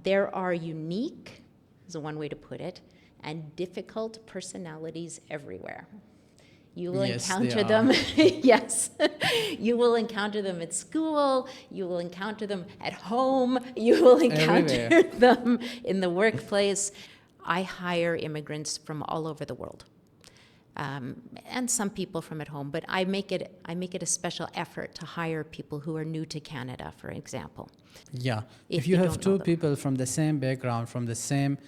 There are unique, is one way to put it, and difficult personalities everywhere. You will encounter them, yes. You will encounter them at school, you will encounter them at home, you will encounter them in the workplace. I hire immigrants from all over the world. And some people from at home, but I make it a special effort to hire people who are new to Canada, for example. Yeah, if you have two people from the same background, from the same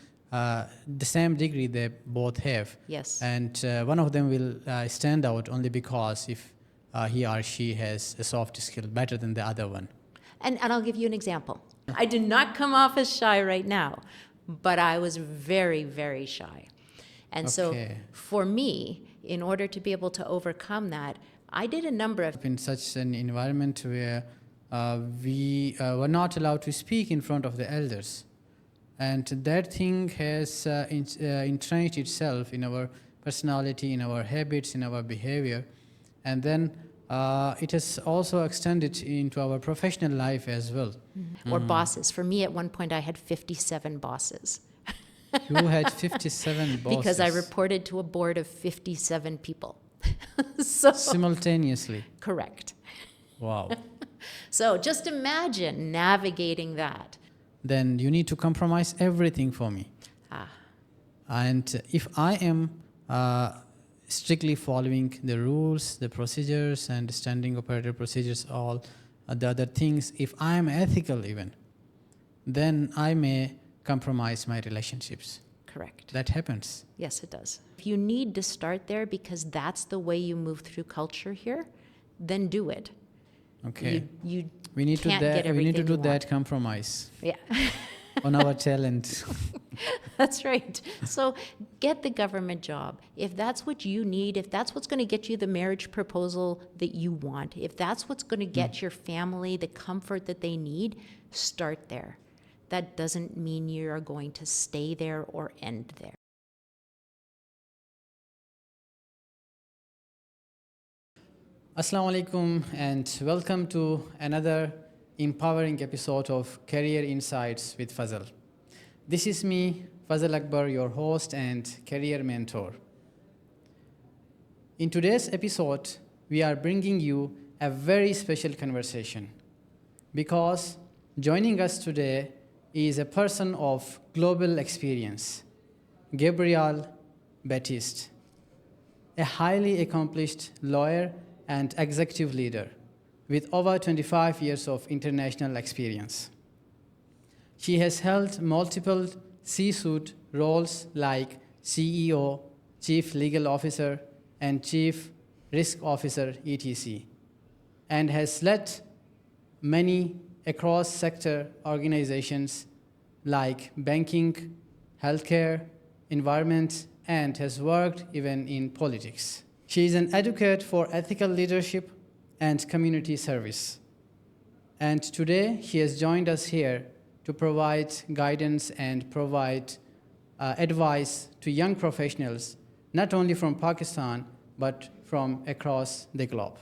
degree they both have, yes, and one of them will stand out only because if he or she has a soft skill better than the other one. And I'll give you an example. I do not come off as shy right now, but I was very, very shy. And so for me, in order to be able to overcome that, I did a number of... In such an environment where we were not allowed to speak in front of the elders. And that thing has entrenched itself in our personality, in our habits, in our behavior. And then it has also extended into our professional life as well. Mm-hmm. Or bosses. For me, at one point, I had 57 bosses. You had 57 bosses. Because I reported to a board of 57 people. So, simultaneously. Correct. Wow. So just imagine navigating that. Then you need to compromise everything for me. And if I am strictly following the rules, the procedures, and standing operator procedures, all the other things, if I am ethical even, then I may compromise my relationships. Correct. That happens. Yes, it does. If you need to start there because that's the way you move through culture here, then do it. Okay. We need to do that compromise. Yeah. On our talent. That's right. So get the government job. If that's what you need, if that's what's going to get you the marriage proposal that you want, if that's what's going to get your family the comfort that they need, start there. That doesn't mean you are going to stay there or end there. Assalamu alaikum and welcome to another empowering episode of Career Insights with Fazal. This is me, Fazal Akbar, your host and career mentor. In today's episode, we are bringing you a very special conversation because joining us today is a person of global experience, Gabrielle Battiste, a highly accomplished lawyer and executive leader with over 25 years of international experience. She has held multiple C-suite roles like CEO, Chief Legal Officer, and Chief Risk Officer, etc., and has led many across-sector organizations like banking, healthcare, environment, and has worked even in politics. She is an advocate for ethical leadership and community service. And today, she has joined us here to provide guidance and provide advice to young professionals, not only from Pakistan, but from across the globe.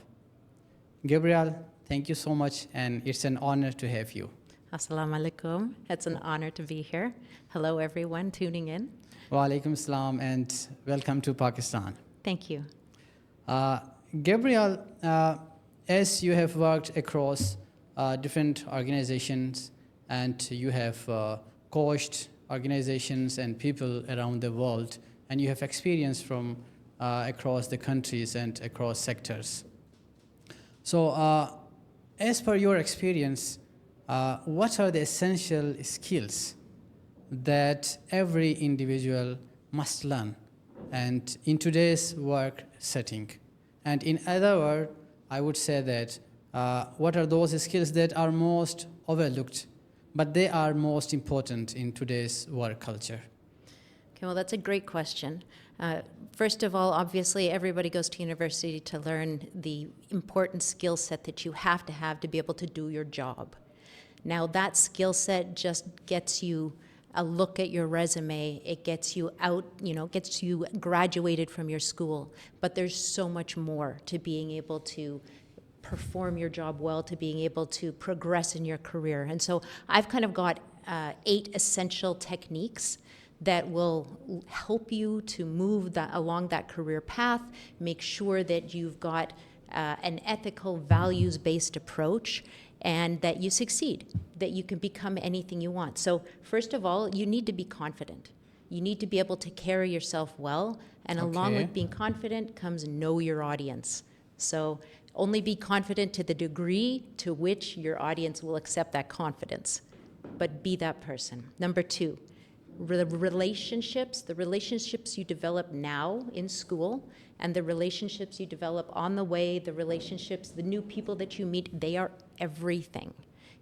Gabrielle, thank you so much, and it's an honor to have you. Assalamu alaikum. It's an honor to be here. Hello, everyone tuning in. Wa alaikum salam, and welcome to Pakistan. Thank you. Gabrielle, as you have worked across different organizations and you have coached organizations and people around the world, and you have experience from across the countries and across sectors. So, as per your experience, what are the essential skills that every individual must learn and in today's work setting? And in other words, I would say that what are those skills that are most overlooked, but they are most important in today's work culture? Okay, well, that's a great question. First of all, obviously, everybody goes to university to learn the important skill set that you have to be able to do your job. Now, that skill set just gets you a look at your resume. It gets you out, gets you graduated from your school. But there's so much more to being able to perform your job well, to being able to progress in your career. And so I've kind of got 8 essential techniques that will help you to move along that career path, make sure that you've got an ethical, values-based approach, and that you succeed, that you can become anything you want. So first of all, you need to be confident. You need to be able to carry yourself well, and along with being confident comes know your audience. So only be confident to the degree to which your audience will accept that confidence, but be that person. Number 2, the relationships you develop now in school and the relationships you develop on the way, the new people that you meet, they are everything.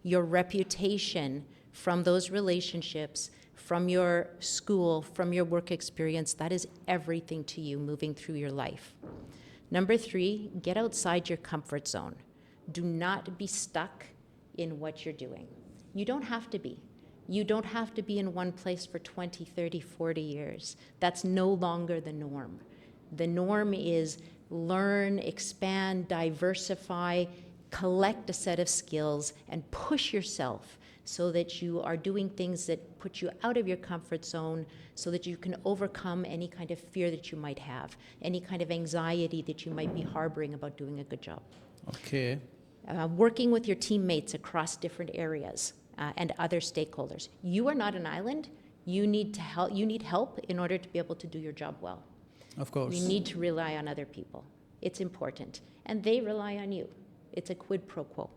Your reputation from those relationships, from your school, from your work experience, that is everything to you moving through your life. Number 3, get outside your comfort zone. Do not be stuck in what you're doing. You don't have to be. You don't have to be in one place for 20, 30, 40 years. That's no longer the norm. The norm is learn, expand, diversify, collect a set of skills, and push yourself so that you are doing things that put you out of your comfort zone so that you can overcome any kind of fear that you might have, any kind of anxiety that you might be harboring about doing a good job. Okay. Working with your teammates across different areas and other stakeholders. You are not an island. You need help. You need help in order to be able to do your job well. Of course. You need to rely on other people. It's important. And they rely on you. It's a quid pro quo.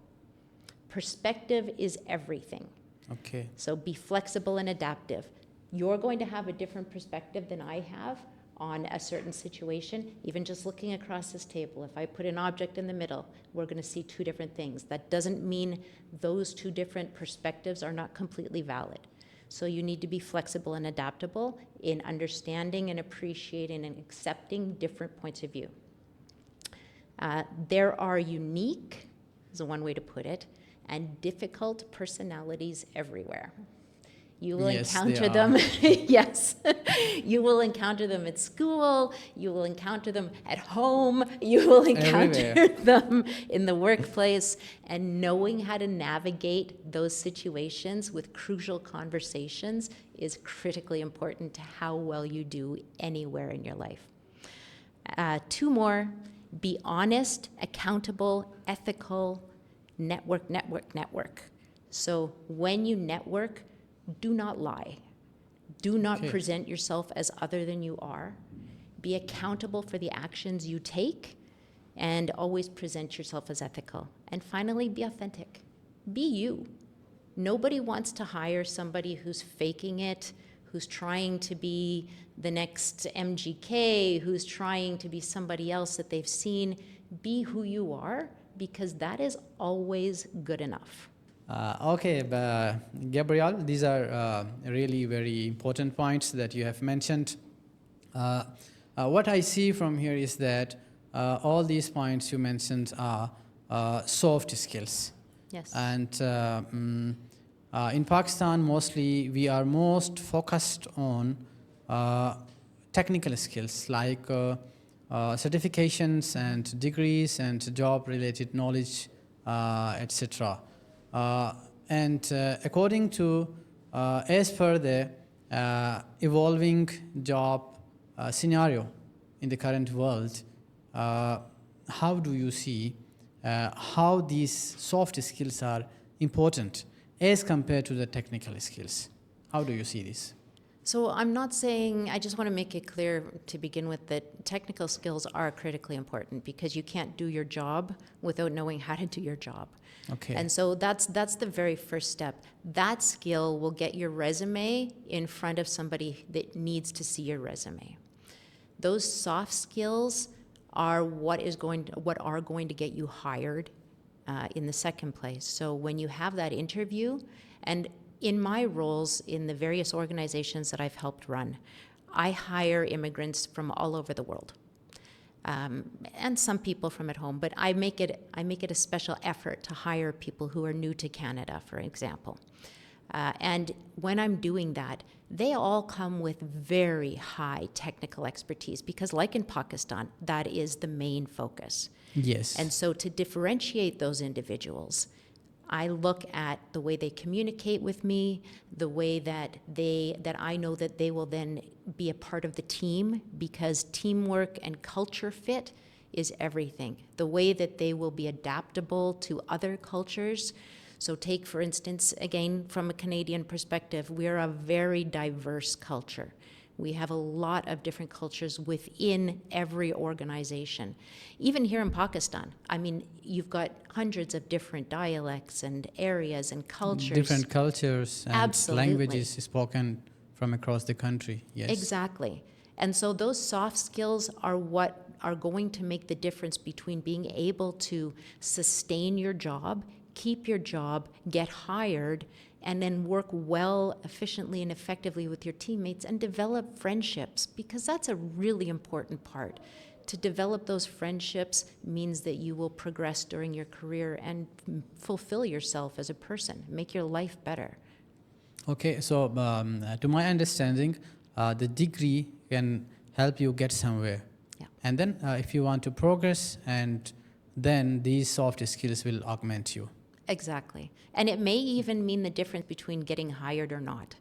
Perspective is everything. Okay. So be flexible and adaptive. You're going to have a different perspective than I have on a certain situation. Even just looking across this table, if I put an object in the middle, we're going to see 2 different things. That doesn't mean those 2 different perspectives are not completely valid. So you need to be flexible and adaptable in understanding and appreciating and accepting different points of view. There are unique, is one way to put it, and difficult personalities everywhere. You will encounter them. Yes. You will encounter them at school. You will encounter them at home. You will encounter them in the workplace. And knowing how to navigate those situations with crucial conversations is critically important to how well you do anywhere in your life. 2 more. Be honest, accountable, ethical, network. So when you network, do not lie. Do not present yourself as other than you are. Be accountable for the actions you take, and always present yourself as ethical. And finally, be authentic. Be you. Nobody wants to hire somebody who's faking it, who's trying to be the next MGK, who's trying to be somebody else that they've seen. Be who you are, because that is always good enough. Okay, Gabrielle, these are really very important points that you have mentioned. What I see from here is that all these points you mentioned are soft skills. Yes. And in Pakistan, mostly we are most focused on technical skills like certifications and degrees and job-related knowledge, etc. And according to, as per the evolving job scenario in the current world, how do you see how these soft skills are important as compared to the technical skills? How do you see this? So I'm not saying, I just want to make it clear to begin with that technical skills are critically important, because you can't do your job without knowing how to do your job. Okay. And so that's the very first step. That skill will get your resume in front of somebody that needs to see your resume. Those soft skills are what are going to get you hired in the second place. So when you have that interview, and in my roles in the various organizations that I've helped run, I hire immigrants from all over the world, and some people from at home. But I make it a special effort to hire people who are new to Canada, for example. And when I'm doing that, they all come with very high technical expertise, because, like in Pakistan, that is the main focus. Yes. And so to differentiate those individuals, I look at the way they communicate with me, the way that I know that they will then be a part of the team, because teamwork and culture fit is everything. The way that they will be adaptable to other cultures. So take, for instance, again, from a Canadian perspective, we're a very diverse culture. We have a lot of different cultures within every organization. Even here in Pakistan, I mean, you've got hundreds of different dialects and areas and cultures. Different cultures and Absolutely. languages spoken from across the country, yes. Exactly. And so those soft skills are what are going to make the difference between being able to sustain your job, keep your job, get hired, and then work well, efficiently, and effectively with your teammates and develop friendships, because that's a really important part. To develop those friendships means that you will progress during your career and fulfill yourself as a person, make your life better. Okay, so to my understanding, the degree can help you get somewhere. Yeah. And then if you want to progress, and then these soft skills will augment you. Exactly. And it may even mean the difference between getting hired or not.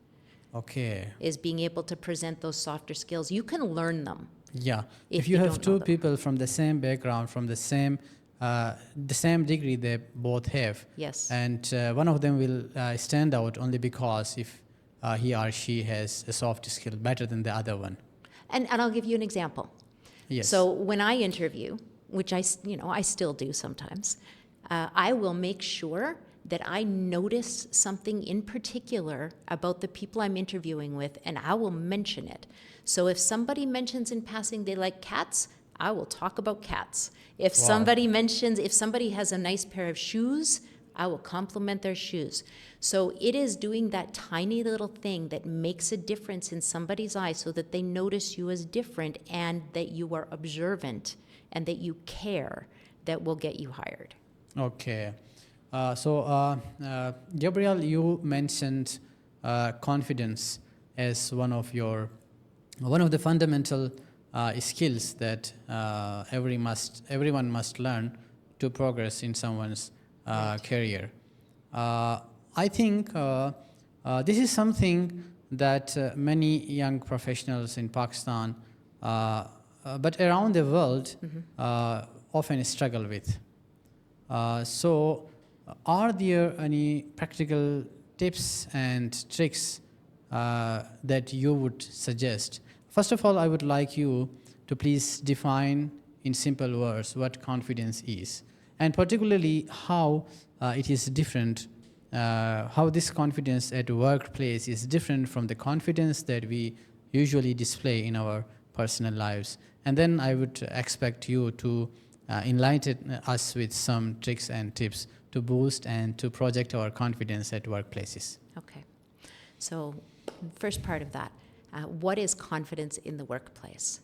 Okay. Is being able to present those softer skills. You can learn them. Yeah. If you you have don't know two them. people from the same background, from the same degree they both have. Yes. And one of them will stand out only because if he or she has a soft skill better than the other one. And I'll give you an example. Yes. So when I interview, which I still do sometimes, I will make sure that I notice something in particular about the people I'm interviewing with, and I will mention it. So if somebody mentions in passing they like cats, I will talk about cats. If somebody has a nice pair of shoes, I will compliment their shoes. So it is doing that tiny little thing that makes a difference in somebody's eyes, so that they notice you as different and that you are observant and that you care, that will get you hired. Okay. So Gabrielle, you mentioned confidence as one of the fundamental skills that everyone must learn to progress in someone's career. I think this is something that many young professionals in Pakistan, but around the world, often struggle with. So are there any practical tips and tricks that you would suggest? First of all, I would like you to please define in simple words what confidence is, and particularly how it is different, how this confidence at workplace is different from the confidence that we usually display in our personal lives. And then I would expect you to enlighten us with some tricks and tips to boost and to project our confidence at workplaces. Okay. So first part of that, what is confidence in the workplace?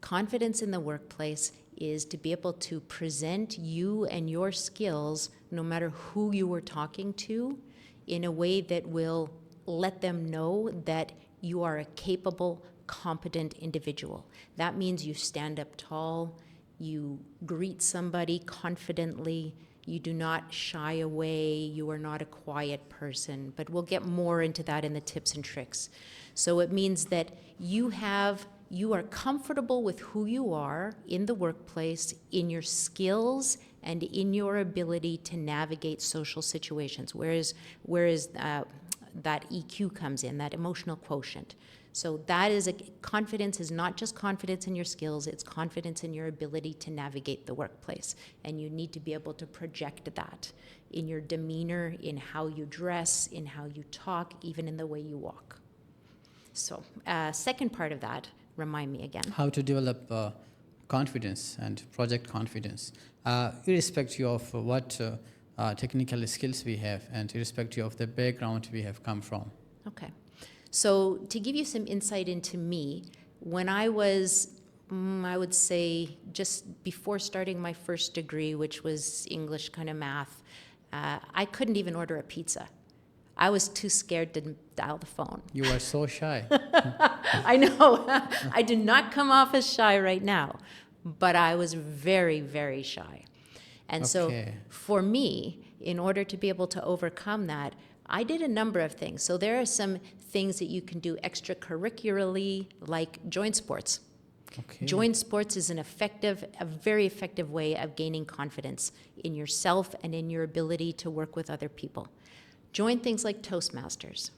Confidence in the workplace is to be able to present you and your skills, no matter who you are talking to, in a way that will let them know that you are a capable, competent individual. That means you stand up tall, you greet somebody confidently, you do not shy away, you are not a quiet person, but we'll get more into that in the tips and tricks. So it means that you are comfortable with who you are in the workplace, in your skills, and in your ability to navigate social situations, whereas that EQ comes in, that emotional quotient. So that is confidence is not just confidence in your skills, it's confidence in your ability to navigate the workplace. And you need to be able to project that in your demeanor, in how you dress, in how you talk, even in the way you walk. So second part of that, remind me again. How to develop confidence and project confidence, irrespective of what technical skills we have and irrespective of the background we have come from. Okay. So to give you some insight into me, when I was, I would say, just before starting my first degree, which was English kind of math, I couldn't even order a pizza. I was too scared to dial the phone. You are so shy. I know. I do not come off as shy right now, but I was very, very shy. And so for me, in order to be able to overcome that, I did a number of things. So there are some things that you can do extracurricularly, like join sports. Okay. Join sports is a very effective way of gaining confidence in yourself and in your ability to work with other people. Join things like Toastmasters,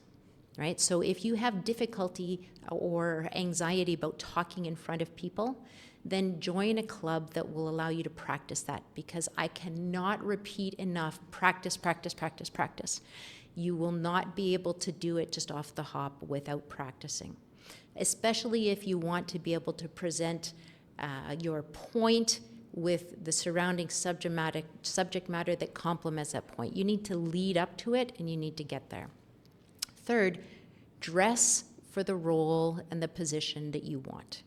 right? So if you have difficulty or anxiety about talking in front of people, then join a club that will allow you to practice that, because I cannot repeat enough, practice, practice, practice, practice. You will not be able to do it just off the hop without practicing, especially if you want to be able to present your point with the surrounding subject matter that complements that point. You need to lead up to it, and you need to get there. Third, dress for the role and the position that you want.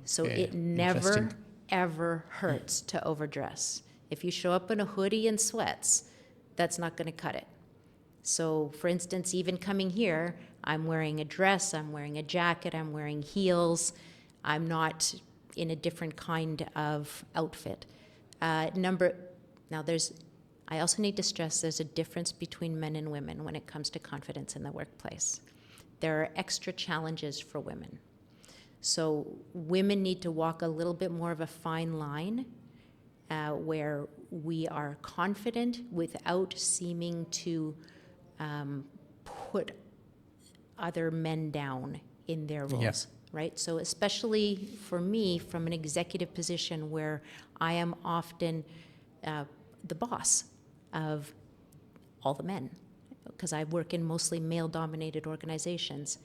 So it never, ever hurts to overdress. If you show up in a hoodie and sweats, that's not going to cut it. So, for instance, even coming here, I'm wearing a dress, I'm wearing a jacket, I'm wearing heels. I'm not in a different kind of outfit. I also need to stress there's a difference between men and women when it comes to confidence in the workplace. There are extra challenges for women. So women need to walk a little bit more of a fine line where we are confident without seeming to put other men down in their roles, right? So especially for me, from an executive position where I am often the boss of all the men, because I work in mostly male-dominated organizations,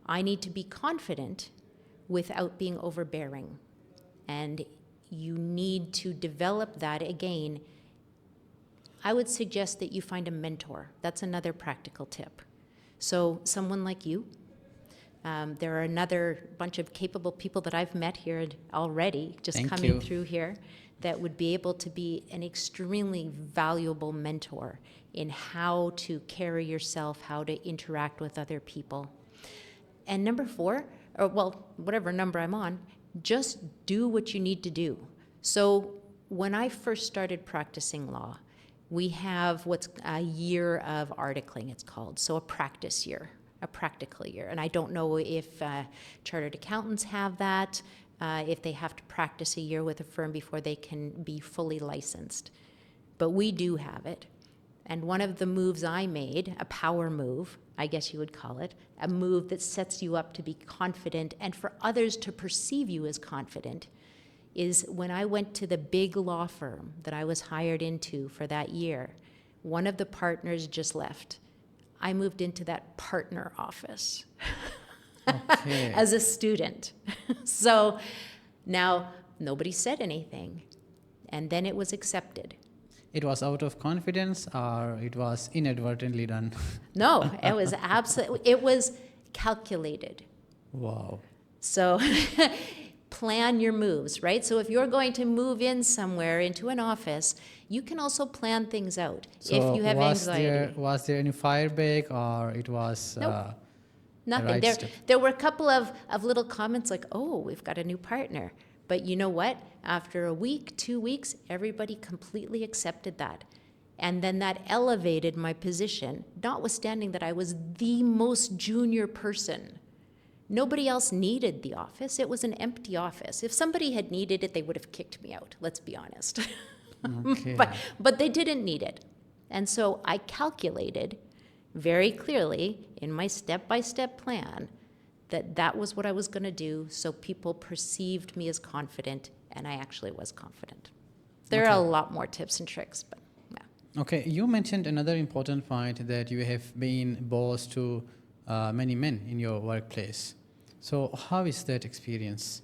I need to be confident without being overbearing. And you need to develop that again. I would suggest that you find a mentor. That's another practical tip. So someone like you, there are another bunch of capable people that I've met here already, just coming through here, that would be able to be an extremely valuable mentor in how to carry yourself, how to interact with other people. And number 4, or well, whatever number I'm on, just do what you need to do. So when I first started practicing law, we have what's a year of articling, it's called. So a practice year, a practical year. And I don't know if chartered accountants have that, if they have to practice a year with a firm before they can be fully licensed. But we do have it. And one of the moves I made, a power move, I guess you would call it, a move that sets you up to be confident and for others to perceive you as confident, is when I went to the big law firm that I was hired into for that year, one of the partners just left. I moved into that partner office as a student. So now nobody said anything, and then it was accepted. It was out of confidence, or it was inadvertently done? No, it was it was calculated. Wow. So plan your moves, right? So if you're going to move in somewhere into an office, you can also plan things out. So if you have anxiety. Was there any fire break, or it was nope. Nothing. Right there were a couple of little comments like, oh, we've got a new partner. But you know what? After a week, 2 weeks, everybody completely accepted that. And then that elevated my position, notwithstanding that I was the most junior person. Nobody else needed the office. It was an empty office. If somebody had needed it, they would have kicked me out, let's be honest. Okay. But they didn't need it. And so I calculated very clearly in my step-by-step plan that was what I was going to do, so people perceived me as confident, and I actually was confident. There are a lot more tips and tricks, but yeah. Okay, you mentioned another important point, that you have been boss to many men in your workplace. So how is that experience?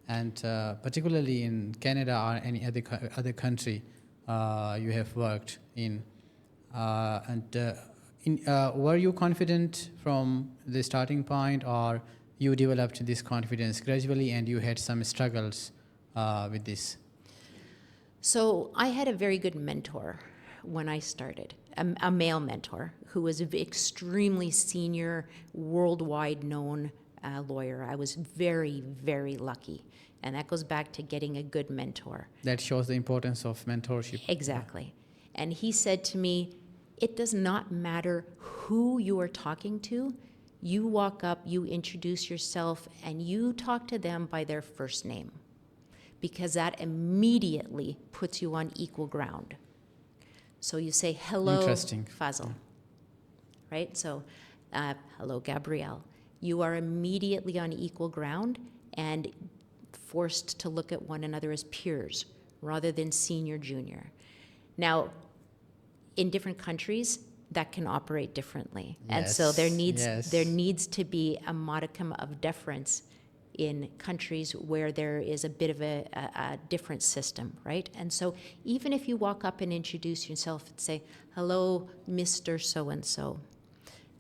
And particularly in Canada or any other country you have worked in, were you confident from the starting point, or you developed this confidence gradually and you had some struggles with this? So I had a very good mentor when I started, a male mentor who was an extremely senior, worldwide known lawyer. I was very, very lucky. And that goes back to getting a good mentor. That shows the importance of mentorship. Exactly. And he said to me, it does not matter who you are talking to. You walk up, you introduce yourself, and you talk to them by their first name, because that immediately puts you on equal ground. So you say, hello, Interesting. Fazal, right? So, hello, Gabrielle. You are immediately on equal ground and forced to look at one another as peers rather than senior, junior. Now, in different countries, that can operate differently. And so there needs to be a modicum of deference in countries where there is a bit of a different system, right? And so even if you walk up and introduce yourself and say, hello, Mr. So-and-so,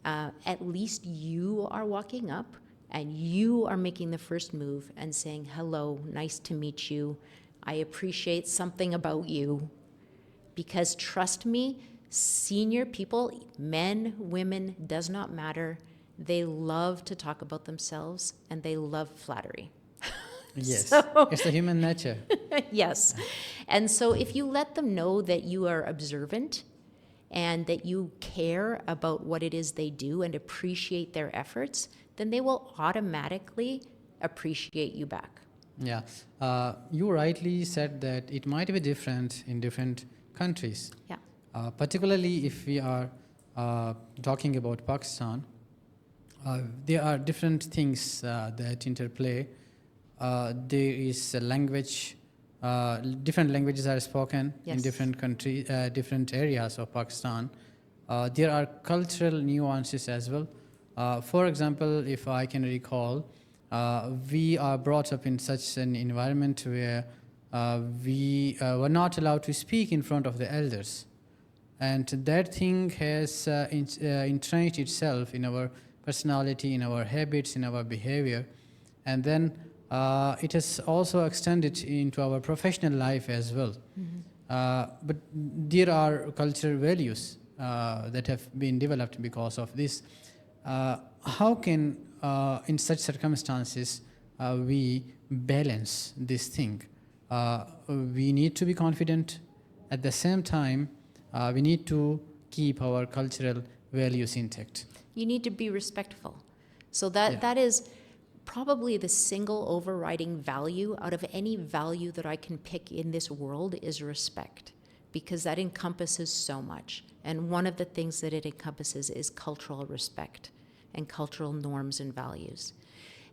at least you are walking up and you are making the first move and saying, hello, nice to meet you. I appreciate something about you. Because trust me, senior people, men, women, does not matter. They love to talk about themselves and they love flattery. Yes, So, it's the human nature. yes. And so if you let them know that you are observant and that you care about what it is they do and appreciate their efforts, then they will automatically appreciate you back. Yeah, you rightly said that it might be different in different countries. Yeah. Particularly if we are talking about Pakistan, there are different things that interplay. There is a language, different languages are spoken in different countries, different areas of Pakistan. There are cultural nuances as well. For example, if I can recall, we are brought up in such an environment where we were not allowed to speak in front of the elders. And that thing has entrenched itself in our personality, in our habits, in our behavior. And then it has also extended into our professional life as well. But there are cultural values that have been developed because of this. How can, in such circumstances, we balance this thing? We need to be confident. At the same time, we need to keep our cultural values intact. You need to be respectful. So that is probably the single overriding value out of any value that I can pick in this world is respect, because that encompasses so much. And one of the things that it encompasses is cultural respect and cultural norms and values.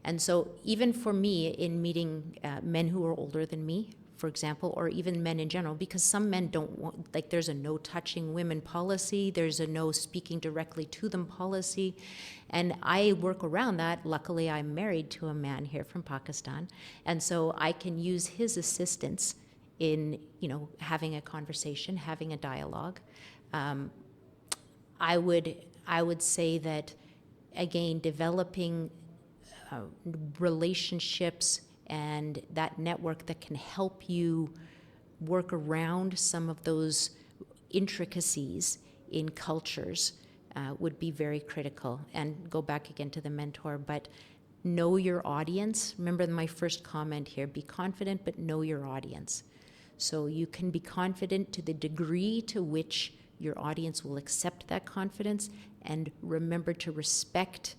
And so even for me, in meeting men who are older than me, for example, or even men in general, because some men don't want, like there's a no touching women policy, there's a no speaking directly to them policy, and I work around that. Luckily, I'm married to a man here from Pakistan, and so I can use his assistance in, having a conversation, having a dialogue. I would say that, again, developing relationships and that network that can help you work around some of those intricacies in cultures would be very critical. And go back again to the mentor, but know your audience. Remember my first comment here, be confident, but know your audience. So you can be confident to the degree to which your audience will accept that confidence, and remember to respect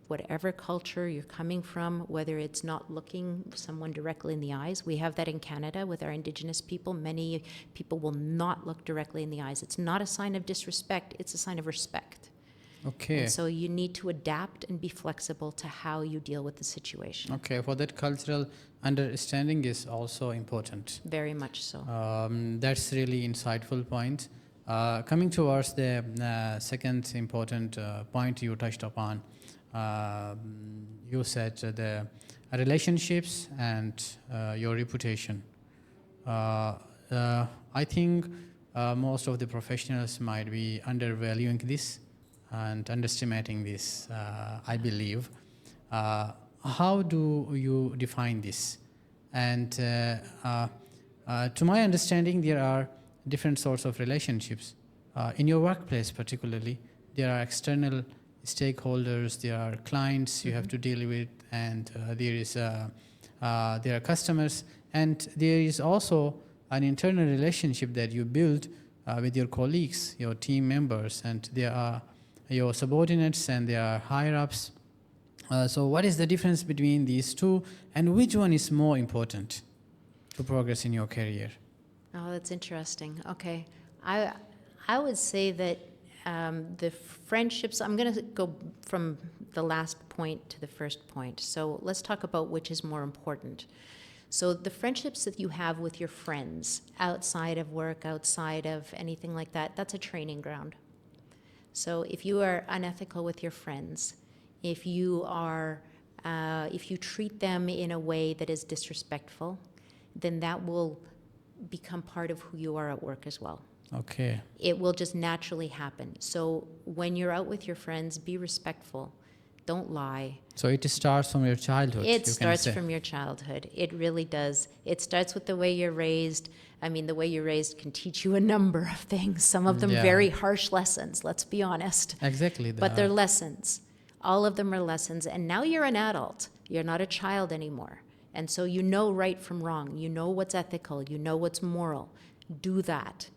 whatever culture you're coming from, whether it's not looking someone directly in the eyes. We have that in Canada with our Indigenous people. Many people will not look directly in the eyes. It's not a sign of disrespect, it's a sign of respect. Okay. And so you need to adapt and be flexible to how you deal with the situation. Okay, for that cultural understanding is also important. Very much so. That's really insightful point. Coming towards the second important point you touched upon, you said the relationships and your reputation. I think most of the professionals might be undervaluing this and underestimating this, I believe. How do you define this? And to my understanding, there are different sorts of relationships. In your workplace particularly, there are external stakeholders, there are clients you have to deal with, and there are customers, and there is also an internal relationship that you build with your colleagues, your team members, and they are your subordinates and they are higher ups. So what is the difference between these two, and which one is more important to progress in your career? Oh, that's interesting. Okay. I would say that the friendships, I'm going to go from the last point to the first point. So let's talk about which is more important. So the friendships that you have with your friends outside of work, outside of anything like that, that's a training ground. So if you are unethical with your friends, if you treat them in a way that is disrespectful, then that will become part of who you are at work as well. Okay. It will just naturally happen. So when you're out with your friends, be respectful. Don't lie. So it starts from your childhood. It starts from your childhood. It really does. It starts with the way you're raised. I mean, the way you're raised can teach you a number of things. Some of them very harsh lessons, let's be honest. Exactly. But they're lessons. All of them are lessons. And now you're an adult. You're not a child anymore. And so you know right from wrong. You know what's ethical. You know what's moral. Do that.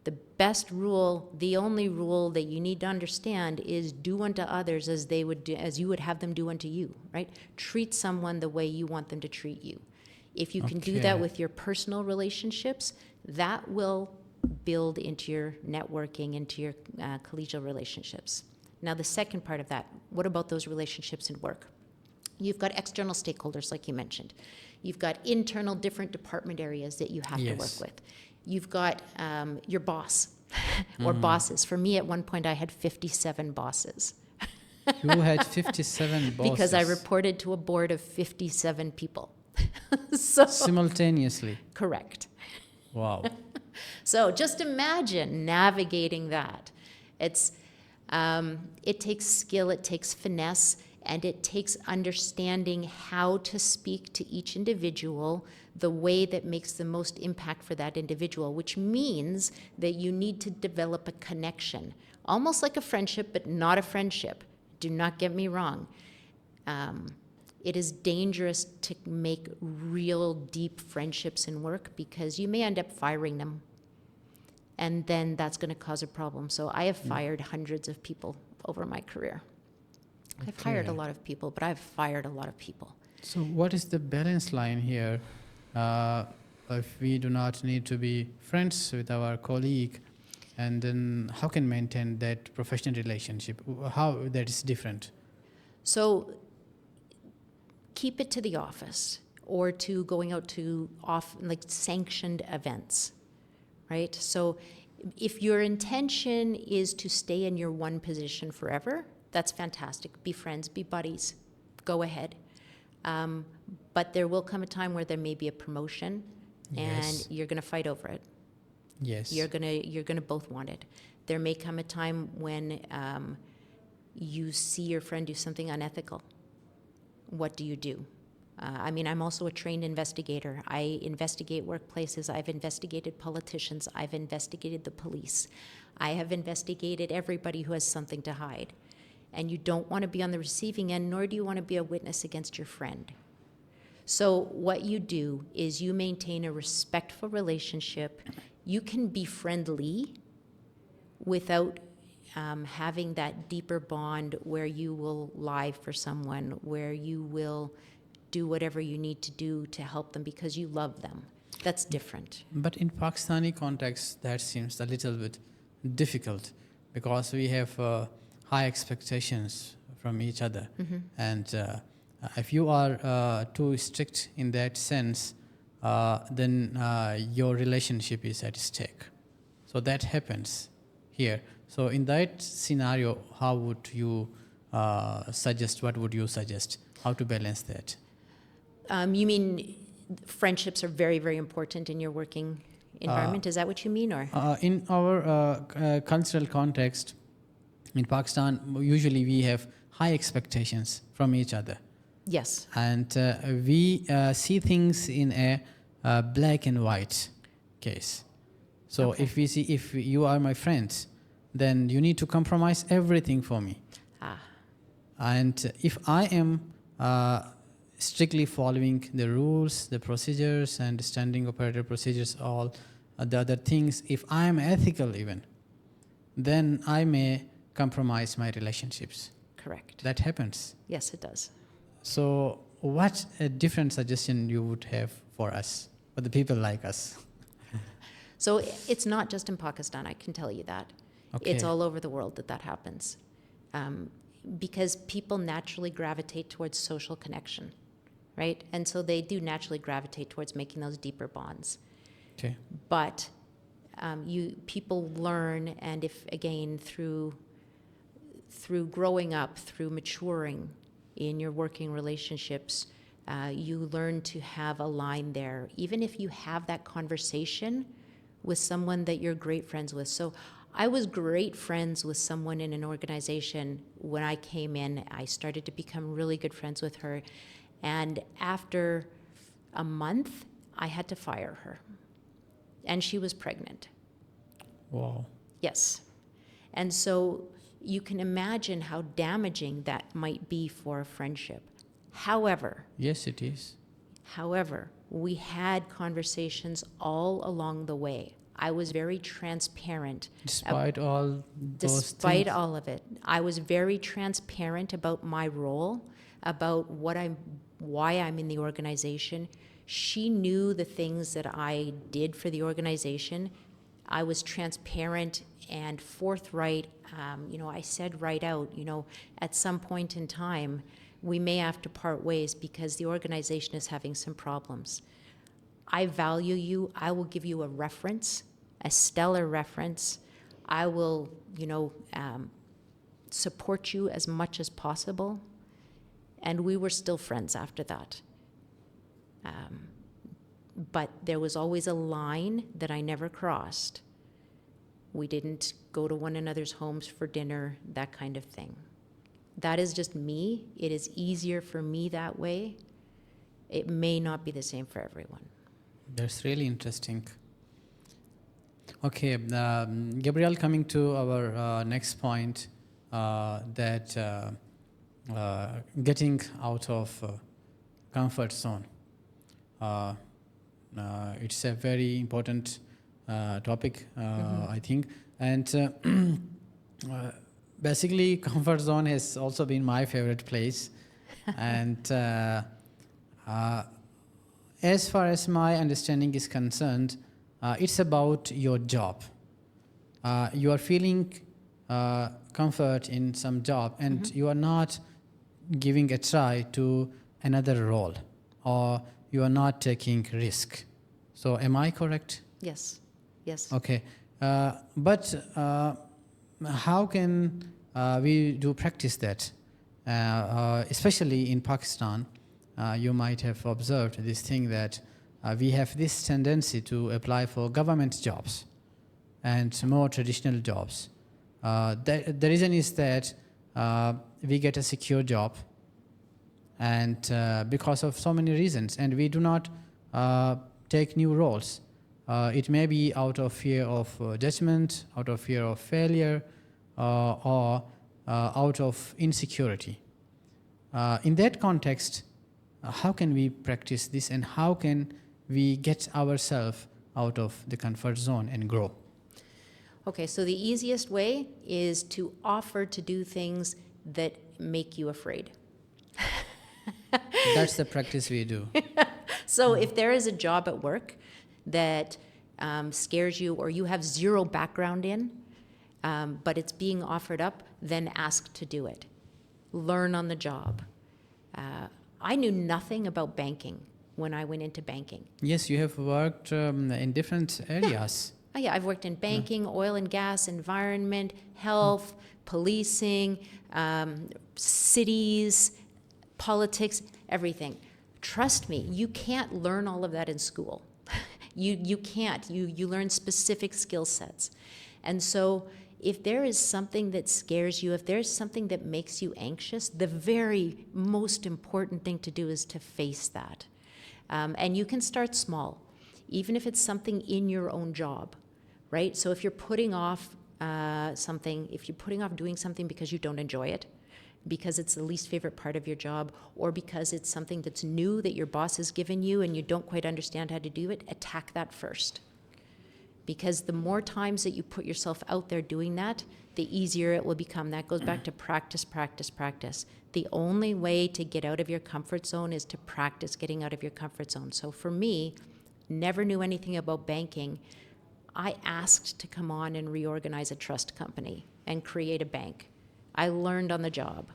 The best rule, the only rule that you need to understand is do unto others as you would have them do unto you, right? Treat someone the way you want them to treat you. If you can do that with your personal relationships, that will build into your networking, into your collegial relationships. Now, the second part of that, what about those relationships in work? You've got external stakeholders, like you mentioned. You've got internal different department areas that you have to work with. You've got your boss or bosses. For me, at one point, I had 57 bosses. You had 57 bosses? Because I reported to a board of 57 people. So, simultaneously? Correct. Wow. So just imagine navigating that. It takes skill, it takes finesse, and it takes understanding how to speak to each individual the way that makes the most impact for that individual, which means that you need to develop a connection, almost like a friendship, but not a friendship. Do not get me wrong. It is dangerous to make real deep friendships in work because you may end up firing them, and then that's going to cause a problem. So I have fired hundreds of people over my career. I've hired a lot of people, but I've fired a lot of people. So what is the balance line here? If we do not need to be friends with our colleague, and then how can maintain that professional relationship? How that is different? So keep it to the office or to going out to like sanctioned events, right? So if your intention is to stay in your one position forever, that's fantastic. Be friends, be buddies, go ahead. But there will come a time where there may be a promotion, and you're going to fight over it. Yes. You're gonna both want it. There may come a time when you see your friend do something unethical. What do you do? I mean, I'm also a trained investigator. I investigate workplaces. I've investigated politicians. I've investigated the police. I have investigated everybody who has something to hide. And you don't want to be on the receiving end, nor do you want to be a witness against your friend. So what you do is you maintain a respectful relationship. You can be friendly without having that deeper bond where you will lie for someone, where you will do whatever you need to do to help them because you love them. That's different. But in Pakistani context, that seems a little bit difficult because we have high expectations from each other. Mm-hmm. And if you are too strict in that sense, then your relationship is at stake. So that happens here. So in that scenario, how would you suggest, what would you suggest, how to balance that? You mean friendships are very, very important in your working environment? Is that what you mean? Or in our cultural context, in Pakistan, usually we have high expectations from each other. Yes. And we see things in a black and white case. So if you are my friends, then you need to compromise everything for me. And if I am strictly following the rules, the procedures, and standing operator procedures, all the other things, if I am ethical even, then I may compromise my relationships. Correct. That happens. Yes, it does. So what a different suggestion you would have for us, for the people like us? So it's not just in Pakistan, I can tell you that. Okay. It's all over the world that happens. Because people naturally gravitate towards social connection, right? And so they do naturally gravitate towards making those deeper bonds. Okay. But people learn, and if again through growing up, through maturing in your working relationships, you learn to have a line there, even if you have that conversation with someone that you're great friends with. So I was great friends with someone in an organization when I came in. I started to become really good friends with her. And after a month, I had to fire her. And she was pregnant. Wow. Yes. And so you can imagine how damaging that might be for a friendship. However, Yes, it is. However, we had conversations all along the way. I was very transparent. Despite all those Despite things. all of it, I was very transparent about my role, about why I'm in the organization. She knew the things that I did for the organization. I was transparent and forthright. I said right out, at some point in time, we may have to part ways because the organization is having some problems. I value you. I will give you a reference, a stellar reference. I will, support you as much as possible. And we were still friends after that. But there was always a line that I never crossed. We didn't go to one another's homes for dinner, that kind of thing. That is just me. It is easier for me that way. It may not be the same for everyone. That's really interesting. Okay, Gabrielle, coming to our next point, that getting out of comfort zone. It's a very important topic, I think. And basically, comfort zone has also been my favorite place. And as far as my understanding is concerned, it's about your job. You are feeling comfort in some job, and you are not giving a try to another role, or you are not taking risk. So am I correct? Yes. Yes. Okay. But how can we do practice that? Especially in Pakistan, you might have observed this thing that we have this tendency to apply for government jobs and more traditional jobs. The reason is that we get a secure job, and because of so many reasons, and we do not take new roles. It may be out of fear of judgment, out of fear of failure, or out of insecurity. In that context, how can we practice this, and how can we get ourselves out of the comfort zone and grow? Okay, so the easiest way is to offer to do things that make you afraid. That's the practice we do. So if there is a job at work that scares you, or you have zero background in, but it's being offered up, then ask to do it. Learn on the job. I knew nothing about banking when I went into banking. Yes, you have worked in different areas. Oh, yeah, I've worked in banking, oil and gas, environment, health, policing, cities, politics, everything. Trust me, you can't learn all of that in school. You can't. You learn specific skill sets. And so if there is something that scares you, if there's something that makes you anxious, the very most important thing to do is to face that. And you can start small, even if it's something in your own job, right? So if you're putting off doing something because you don't enjoy it, because it's the least favorite part of your job, or because it's something that's new that your boss has given you and you don't quite understand how to do it, attack that first. Because the more times that you put yourself out there doing that, the easier it will become. That goes back to practice, practice, practice. The only way to get out of your comfort zone is to practice getting out of your comfort zone. So for me, never knew anything about banking. I asked to come on and reorganize a trust company and create a bank. I learned on the job.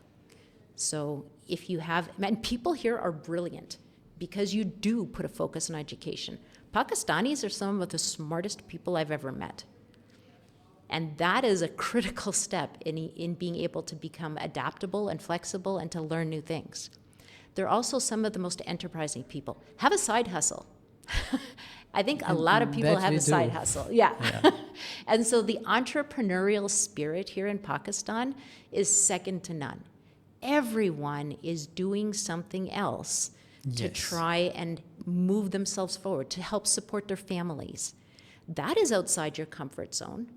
So if you have, and people here are brilliant because you do put a focus on education. Pakistanis are some of the smartest people I've ever met. And that is a critical step in being able to become adaptable and flexible and to learn new things. They're also some of the most enterprising people. Have a side hustle. I think a lot of people have a side hustle. Yeah. And so the entrepreneurial spirit here in Pakistan is second to none. Everyone is doing something else to try and move themselves forward, to help support their families. That is outside your comfort zone.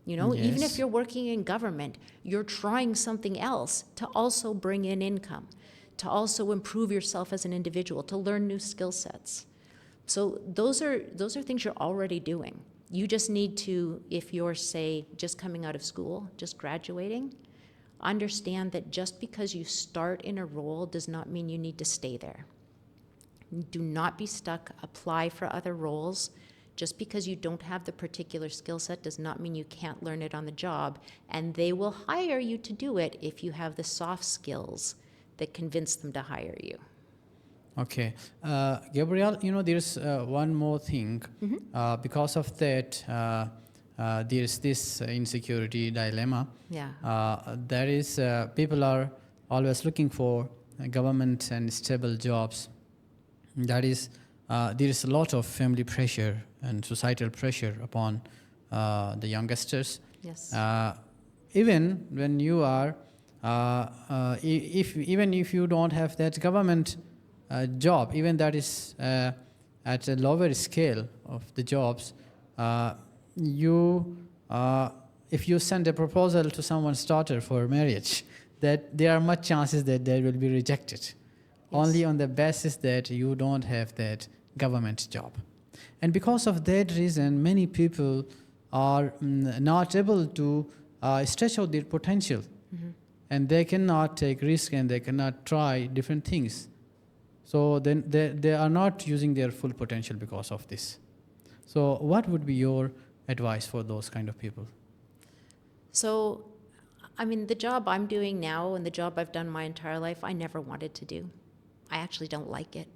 You know, even if you're working in government, you're trying something else to also bring in income, to also improve yourself as an individual, to learn new skill sets. So those are things you're already doing. You just need to, if you're, say, just coming out of school, just graduating, understand that just because you start in a role does not mean you need to stay there. Do not be stuck. Apply for other roles. Just because you don't have the particular skill set does not mean you can't learn it on the job. And they will hire you to do it if you have the soft skills that convince them to hire you. Okay. Gabrielle, you know, there's one more thing. Because of that, there's this insecurity dilemma. There is, people are always looking for government and stable jobs. That is, there is a lot of family pressure and societal pressure upon the youngsters. Even when you are, even if you don't have that government job, even that is at a lower scale of the jobs, if you send a proposal to someone's daughter for marriage, that there are much chances that they will be rejected. Only on the basis that you don't have that government job. And because of that reason, many people are not able to stretch out their potential. And they cannot take risk and they cannot try different things. So then they are not using their full potential because of this. So what would be your advice for those kind of people? So, I mean, the job I'm doing now and the job I've done my entire life, I never wanted to do. I actually don't like it.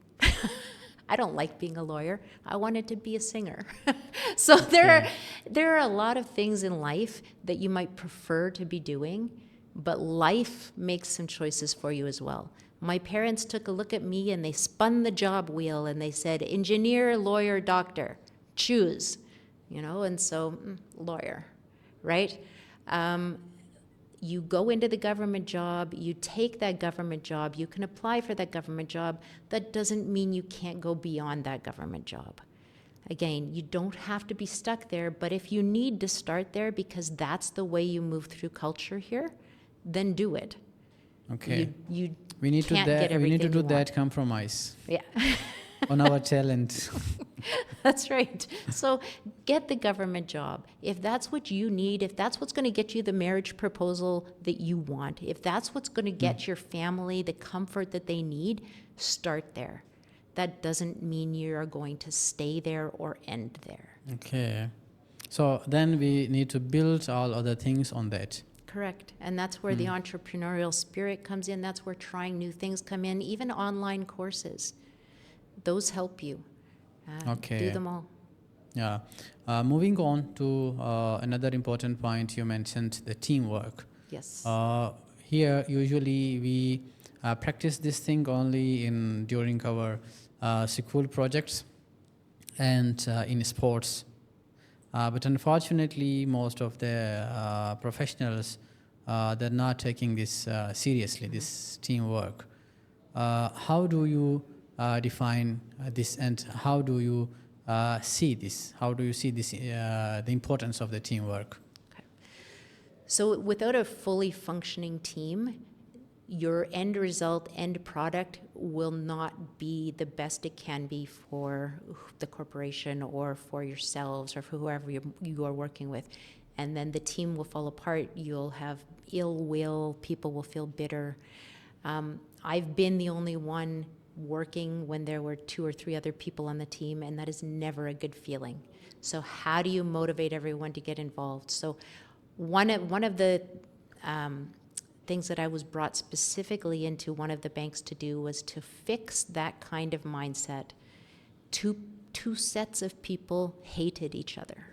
I don't like being a lawyer. I wanted to be a singer. So there are a lot of things in life that you might prefer to be doing, but life makes some choices for you as well. My parents took a look at me and they spun the job wheel and they said, engineer, lawyer, doctor, choose, you know, and so lawyer, right? You go into the government job, you take that government job, you can apply for that government job. That doesn't mean you can't go beyond that government job. Again, you don't have to be stuck there, but if you need to start there because that's the way you move through culture here, then do it. Okay. We need to do that compromise. Yeah. On our talent. That's right. So get the government job. If that's what you need, if that's what's going to get you the marriage proposal that you want, if that's what's going to get your family the comfort that they need, start there. That doesn't mean you are going to stay there or end there. Okay. So then we need to build all other things on that. Correct. And that's where the entrepreneurial spirit comes in. That's where trying new things come in, even online courses. Those help you. Do them all. Yeah. Moving on to another important point, you mentioned the teamwork. Yes. Here, usually we practice this thing only during our school projects and in sports. But unfortunately, most of the professionals, they're not taking this seriously, this teamwork. How do you define this, and how do you see this? How do you see this, the importance of the teamwork? Okay. So without a fully functioning team, your end result, end product will not be the best it can be for the corporation or for yourselves or for whoever you are working with. And then the team will fall apart. You'll have ill will. People will feel bitter. I've been the only one working when there were 2 or 3 other people on the team, and that is never a good feeling. So how do you motivate everyone to get involved? So one of the things that I was brought specifically into one of the banks to do was to fix that kind of mindset. Two sets of people hated each other.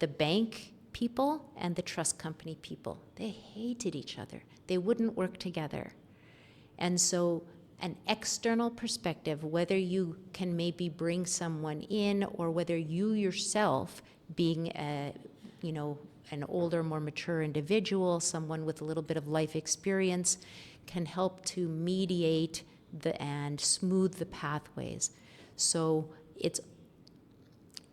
The bank people and the trust company people. They hated each other. They wouldn't work together. And so an external perspective, whether you can maybe bring someone in or whether you yourself, being an older, more mature individual, someone with a little bit of life experience, can help to mediate and smooth the pathways. So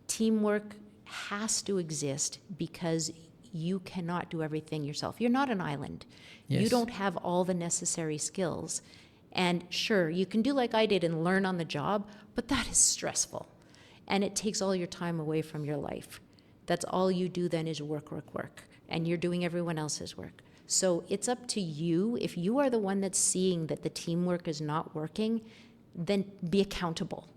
teamwork has to exist because you cannot do everything yourself. You're not an island. Yes. You don't have all the necessary skills. And sure, you can do like I did and learn on the job, but that is stressful. And it takes all your time away from your life. That's all you do then is work. And you're doing everyone else's work. So it's up to you. If you are the one that's seeing that the teamwork is not working, then be accountable.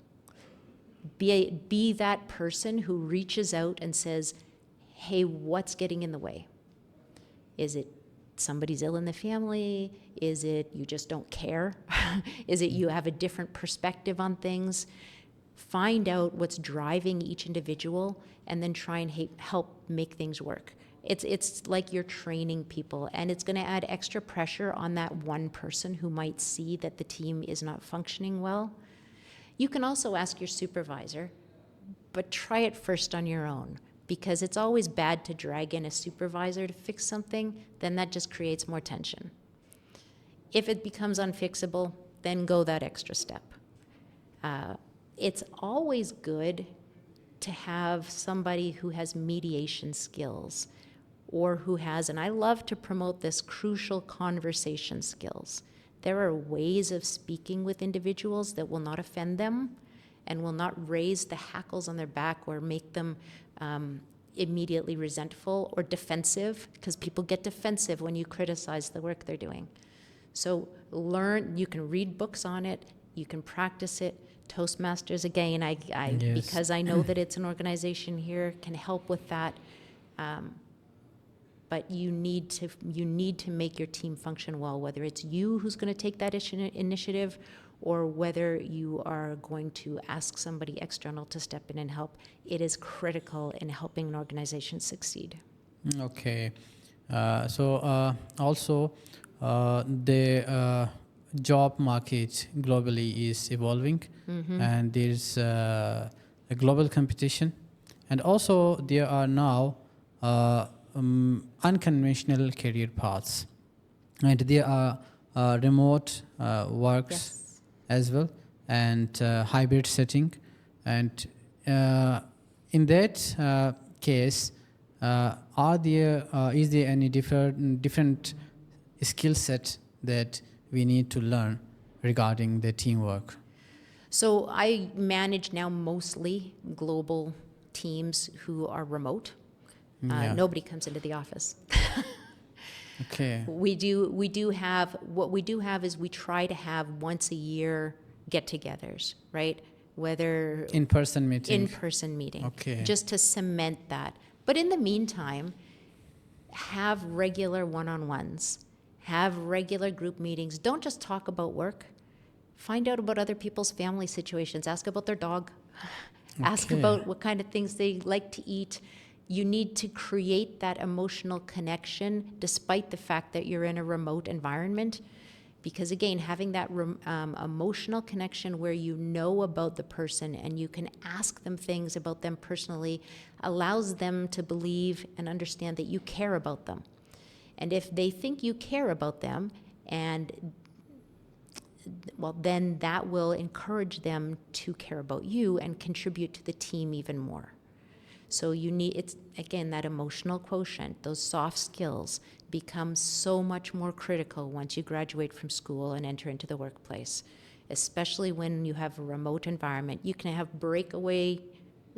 Be that person who reaches out and says, hey, what's getting in the way? Is it somebody's ill in the family? Is it you just don't care? Is it you have a different perspective on things? Find out what's driving each individual and then try and help make things work. It's like you're training people, and it's going to add extra pressure on that one person who might see that the team is not functioning well. You can also ask your supervisor, but try it first on your own, because it's always bad to drag in a supervisor to fix something. Then that just creates more tension. If it becomes unfixable, then go that extra step. It's always good to have somebody who has mediation skills, or who has, and I love to promote this, crucial conversation skills. There are ways of speaking with individuals that will not offend them and will not raise the hackles on their back or make them immediately resentful or defensive, because people get defensive when you criticize the work they're doing. So learn, you can read books on it, you can practice it. Toastmasters, again, Yes. because I know that it's an organization here, can help with that. But you need to make your team function well, whether it's you who's going to take that initiative or whether you are going to ask somebody external to step in and help. It is critical in helping an organization succeed. Okay. Also, the job market globally is evolving, and there's a global competition. And also, there are now unconventional career paths, and there are remote works Yes. as well, and hybrid setting. And in that case, is there any different skill set that we need to learn regarding the teamwork? So I manage now mostly global teams who are remote. Yeah. Nobody comes into the office. Okay. We do have is we try to have once a year get-togethers, right? Whether In-person meeting. Okay. Just to cement that. But in the meantime, have regular one-on-ones, have regular group meetings. Don't just talk about work. Find out about other people's family situations. Ask about their dog. Ask Okay. about what kind of things they like to eat. You need to create that emotional connection despite the fact that you're in a remote environment. Because again, having that emotional connection where you know about the person and you can ask them things about them personally allows them to believe and understand that you care about them. And if they think you care about them, then that will encourage them to care about you and contribute to the team even more. So you need, it's again, that emotional quotient, those soft skills become so much more critical once you graduate from school and enter into the workplace, especially when you have a remote environment. You can have breakaway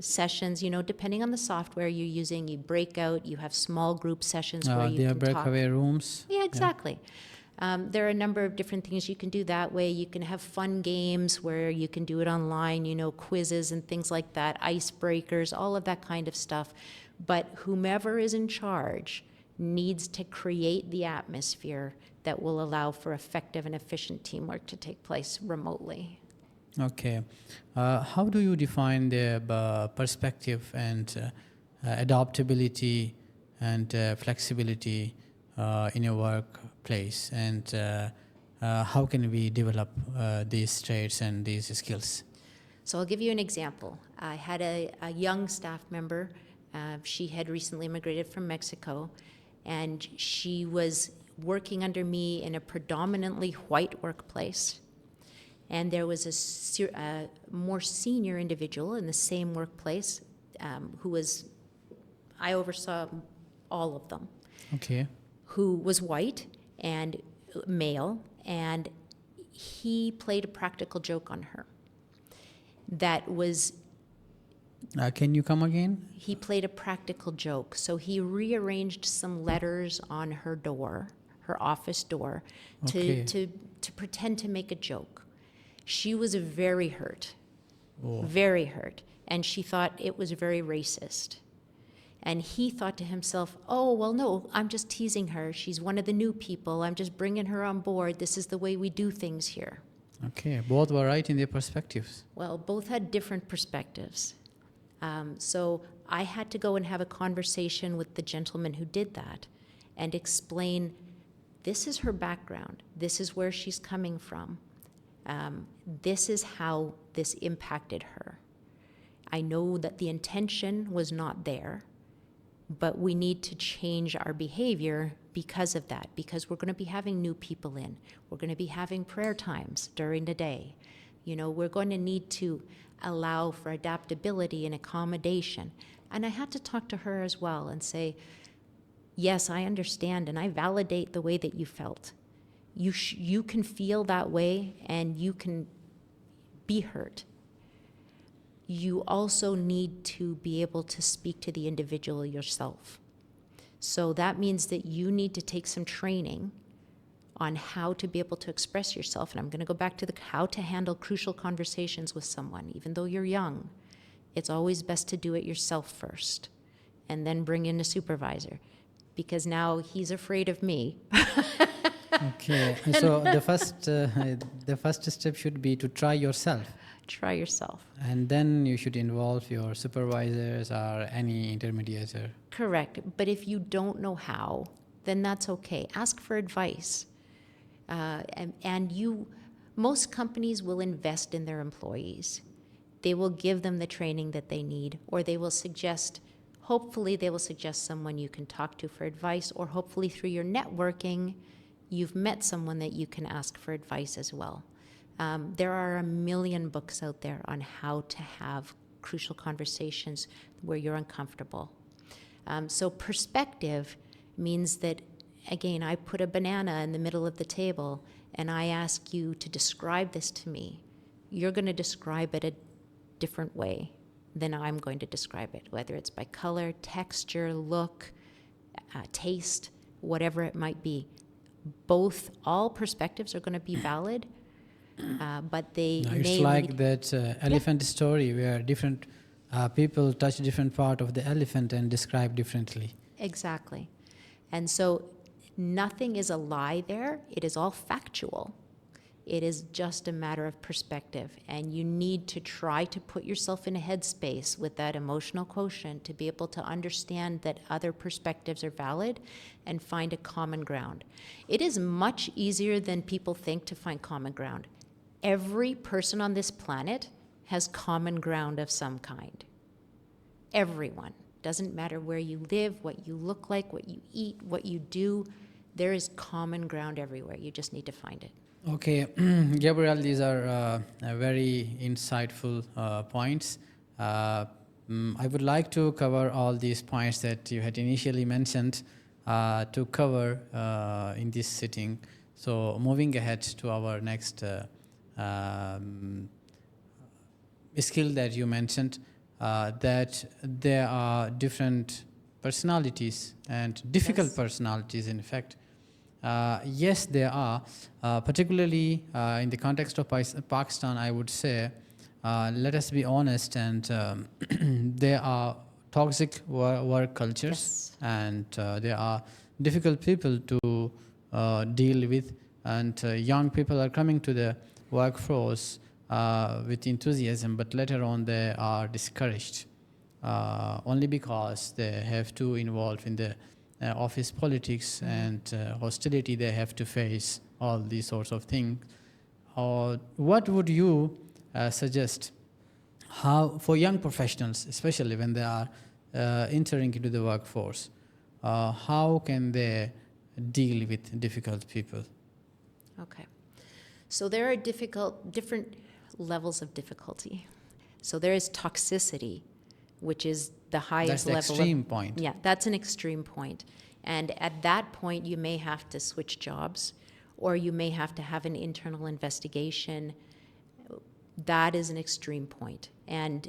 sessions, depending on the software you're using, you break out, you have small group sessions where you there are can talk. breakaway rooms. Yeah, exactly. There are a number of different things you can do that way. You can have fun games where you can do it online, quizzes and things like that, icebreakers, all of that kind of stuff. But whomever is in charge needs to create the atmosphere that will allow for effective and efficient teamwork to take place remotely. Okay. How do you define the perspective and adaptability and flexibility in your workplace? And how can we develop these traits and these skills? So I'll give you an example. I had a young staff member. She had recently immigrated from Mexico, and she was working under me in a predominantly white workplace. And there was a more senior individual in the same workplace I oversaw all of them. Okay. Who was white and male, and he played a practical joke on her. That was... Can you come again? He played a practical joke. So he rearranged some letters on her door, her office door, to pretend to make a joke. She was very hurt, very hurt, and she thought it was very racist. And he thought to himself, oh, well, no, I'm just teasing her. She's one of the new people. I'm just bringing her on board. This is the way we do things here. Okay, both were right in their perspectives. Well, both had different perspectives. So I had to go and have a conversation with the gentleman who did that and explain, this is her background. This is where she's coming from. This is how this impacted her. I know that the intention was not there, but we need to change our behavior because of that, because we're going to be having new people in. We're going to be having prayer times during the day. We're going to need to allow for adaptability and accommodation. And I had to talk to her as well and say, yes, I understand and I validate the way that you felt. You can feel that way and you can be hurt. You also need to be able to speak to the individual yourself. So that means that you need to take some training on how to be able to express yourself. And I'm going to go back to how to handle crucial conversations with someone. Even though you're young, it's always best to do it yourself first and then bring in a supervisor, because now he's afraid of me. Okay, so the first step should be to try yourself. Try yourself. And then you should involve your supervisors or any intermediator. Correct. But if you don't know how, then that's okay. Ask for advice. Most companies will invest in their employees. They will give them the training that they need, or they will hopefully they will suggest someone you can talk to for advice, or hopefully through your networking, you've met someone that you can ask for advice as well. There are a million books out there on how to have crucial conversations where you're uncomfortable. So perspective means that, again, I put a banana in the middle of the table and I ask you to describe this to me. You're going to describe it a different way than I'm going to describe it, whether it's by color, texture, look, taste, whatever it might be. All perspectives are going to be valid. But they it's like that elephant story where different people touch different part of the elephant and describe differently. Exactly. And so nothing is a lie there. It is all factual. It is just a matter of perspective. And you need to try to put yourself in a headspace with that emotional quotient to be able to understand that other perspectives are valid and find a common ground. It is much easier than people think to find common ground. Every person on this planet has common ground of some kind. Everyone. Doesn't matter where you live, what you look like, what you eat, what you do. There is common ground everywhere. You just need to find it. Okay, Gabrielle, these are very insightful points. I would like to cover all these points that you had initially mentioned to cover in this sitting. So moving ahead to our next skill that you mentioned, that there are different personalities and difficult Yes. personalities, in fact. Yes, there are. Particularly in the context of Pakistan, I would say, let us be honest, and there are toxic work cultures, Yes. and there are difficult people to deal with, and young people are coming to the workforce with enthusiasm, but later on they are discouraged only because they have to involve in the office politics and hostility they have to face, all these sorts of things. What would you suggest how for young professionals, especially when they are entering into the workforce, how can they deal with difficult people? Okay. So there are different levels of difficulty. So there is toxicity, which is the highest That's the level. extreme point. Yeah, that's an extreme point. And at that point, you may have to switch jobs, or you may have to have an internal investigation. That is an extreme point. And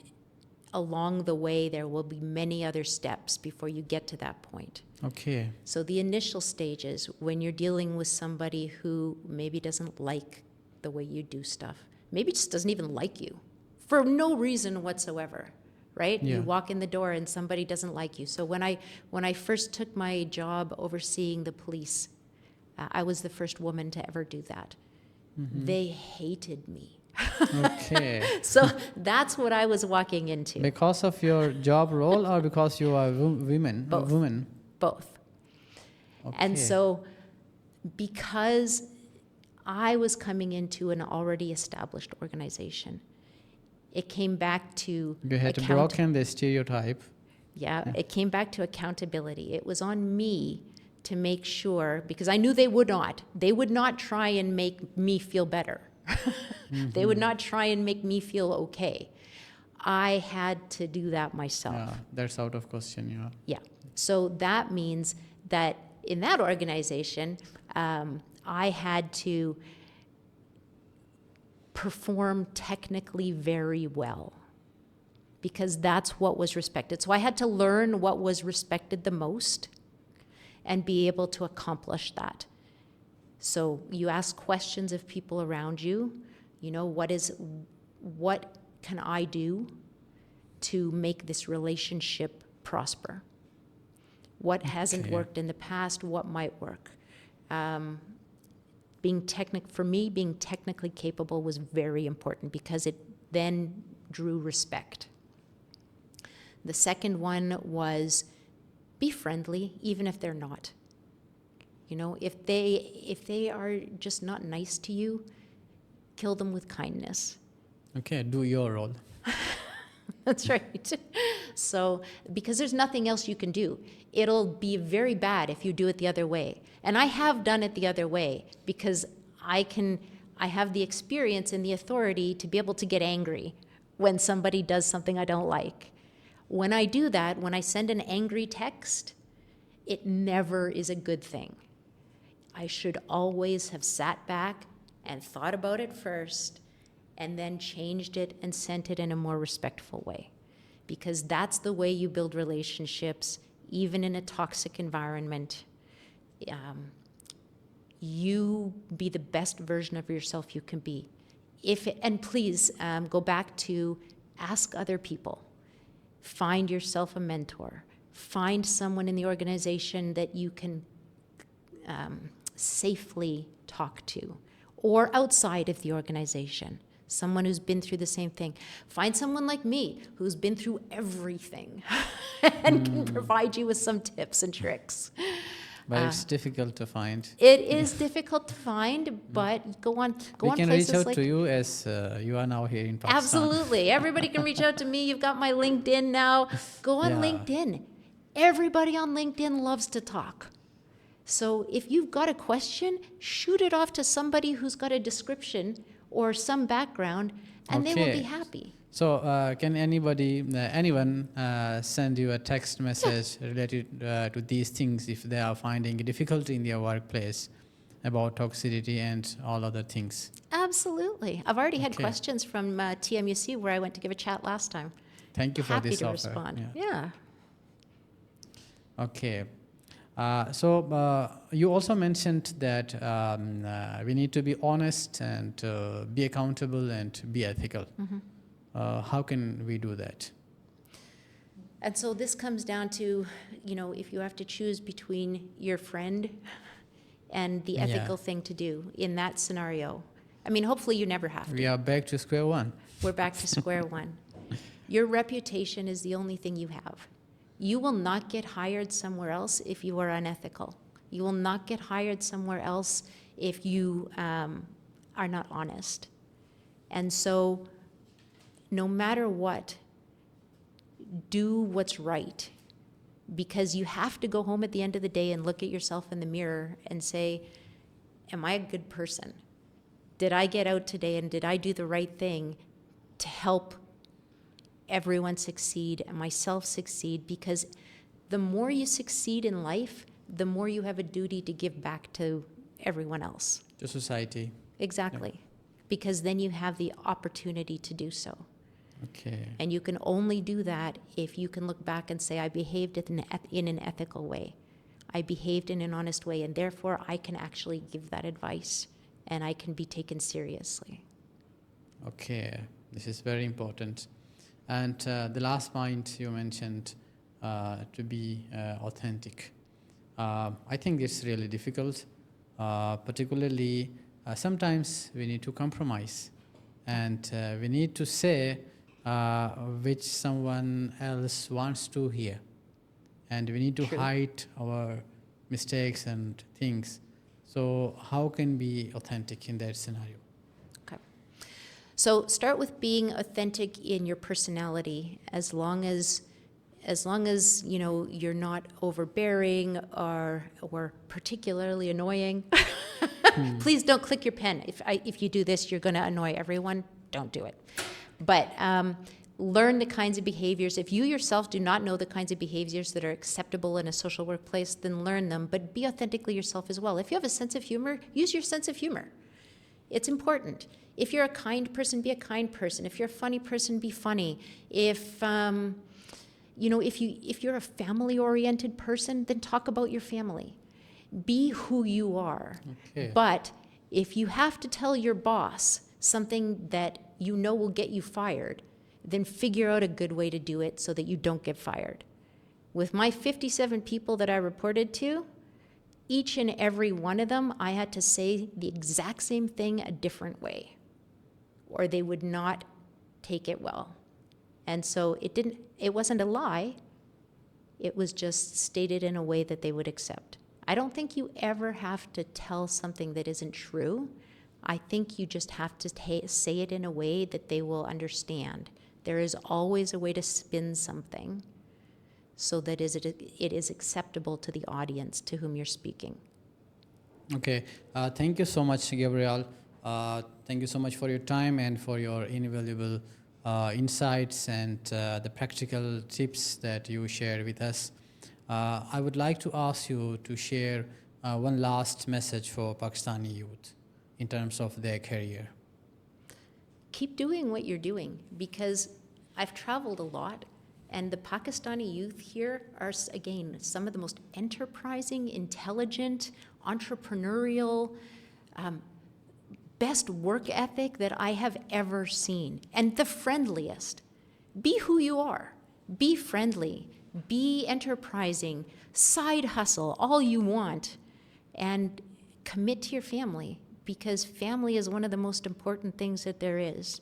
along the way, there will be many other steps before you get to that point. Okay. So the initial stages, when you're dealing with somebody who maybe doesn't like the way you do stuff, maybe just doesn't even like you for no reason whatsoever, right? Yeah. You walk in the door and somebody doesn't like you. So when I first took my job overseeing the police, I was the first woman to ever do that. Mm-hmm. They hated me. Okay. So that's what I was walking into. Because of your job role or because you are women? Both. Woman. Both. Okay. And so because I was coming into an already established organization, it came back to you had broken the stereotype. Yeah, it came back to accountability. It was on me to make sure, because I knew they would not try and make me feel better. They would not try and make me feel okay. I had to do that myself. Yeah, that's out of question, yeah. Yeah. So that means that in that organization, I had to perform technically very well because that's what was respected. So I had to learn what was respected the most and be able to accomplish that. So you ask questions of people around you, you know, what can I do to make this relationship prosper? What hasn't worked in the past, what might work? Being technically capable was very important because it then drew respect. The second one was be friendly, even if they're not. You know, if they are just not nice to you, kill them with kindness. Okay, do your role. That's right. So, because there's nothing else you can do. It'll be very bad if you do it the other way. And I have done it the other way because I have the experience and the authority to be able to get angry when somebody does something I don't like. When I do that, when I send an angry text, it never is a good thing. I should always have sat back and thought about it first and then changed it and sent it in a more respectful way. Because that's the way you build relationships, even in a toxic environment. You be the best version of yourself you can be. And please go back to ask other people. Find yourself a mentor. Find someone in the organization that you can safely talk to, or outside of the organization. Someone who's been through the same thing. Find someone like me who's been through everything and can provide you with some tips and tricks. But it's difficult to find. It is difficult to find, but go on places like... We can reach out to you as you are now here in Pakistan. Absolutely. Everybody can reach out to me. You've got my LinkedIn now. Go on LinkedIn. Everybody on LinkedIn loves to talk. So if you've got a question, shoot it off to somebody who's got a description or some background, and they will be happy. So can anyone send you a text message related to these things if they are finding difficulty in their workplace about toxicity and all other things? Absolutely. I've already had Okay. questions from TMUC where I went to give a chat last time. Thank you for Happy this to offer. respond. Yeah. Yeah. Okay. So you also mentioned that we need to be honest and be accountable and be ethical. How can we do that? And so this comes down to, if you have to choose between your friend and the ethical thing to do in that scenario. I mean, hopefully you never have to. We are back to square one. We're back to square one. Your reputation is the only thing you have. You will not get hired somewhere else if you are unethical. You will not get hired somewhere else if you are not honest. And so no matter what, do what's right. Because you have to go home at the end of the day and look at yourself in the mirror and say, am I a good person? Did I get out today and did I do the right thing to help everyone succeed and myself succeed? Because the more you succeed in life, the more you have a duty to give back to everyone else. To society. Exactly. Yep. Because then you have the opportunity to do so. Okay. And you can only do that if you can look back and say, I behaved in an ethical way. I behaved in an honest way, and therefore I can actually give that advice and I can be taken seriously. Okay, this is very important. And the last point you mentioned, to be authentic. I think it's really difficult, particularly sometimes we need to compromise and we need to say which someone else wants to hear. And we need to True. hide our mistakes and things. So how can we be authentic in that scenario? Okay. So start with being authentic in your personality, as long as you're not overbearing or particularly annoying. Please don't click your pen. If you do this, you're going to annoy everyone. Don't do it. But learn the kinds of behaviors. If you yourself do not know the kinds of behaviors that are acceptable in a social workplace, then learn them, but be authentically yourself as well. If you have a sense of humor, use your sense of humor. It's important. If you're a kind person, be a kind person. If you're a funny person, be funny. If you're a family-oriented person, then talk about your family. Be who you are. Okay. But if you have to tell your boss something that you know will get you fired, then figure out a good way to do it so that you don't get fired. With my 57 people that I reported to, each and every one of them, I had to say the exact same thing a different way, or they would not take it well. And so it wasn't a lie, it was just stated in a way that they would accept. I don't think you ever have to tell something that isn't true. I think you just have to say it in a way that they will understand. There is always a way to spin something so that it is acceptable to the audience to whom you're speaking. Okay, thank you so much, Gabrielle. Thank you so much for your time and for your invaluable insights and the practical tips that you shared with us. I would like to ask you to share one last message for Pakistani youth in terms of their career. Keep doing what you're doing, because I've traveled a lot, and the Pakistani youth here are, again, some of the most enterprising, intelligent, entrepreneurial, best work ethic that I have ever seen, and the friendliest. Be who you are. Be friendly. Be enterprising. Side hustle all you want, and commit to your family, because family is one of the most important things that there is.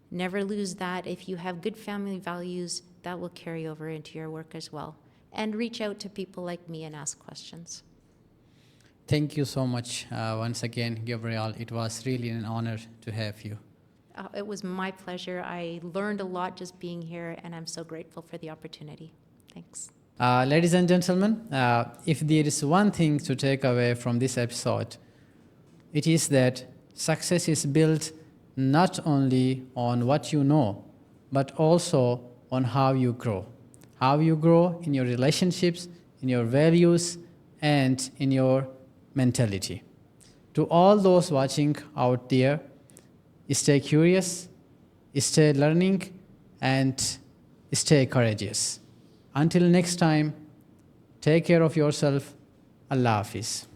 Never lose that. If you have good family values, that will carry over into your work as well. And reach out to people like me and ask questions. Thank you so much once again, Gabrielle. It was really an honor to have you. It was my pleasure. I learned a lot just being here, and I'm so grateful for the opportunity. Thanks. Ladies and gentlemen, if there is one thing to take away from this episode, it is that success is built not only on what you know, but also on how you grow. How you grow in your relationships, in your values, and in your mentality. To all those watching out there, stay curious, stay learning, and stay courageous. Until next time, take care of yourself. Allah Hafiz.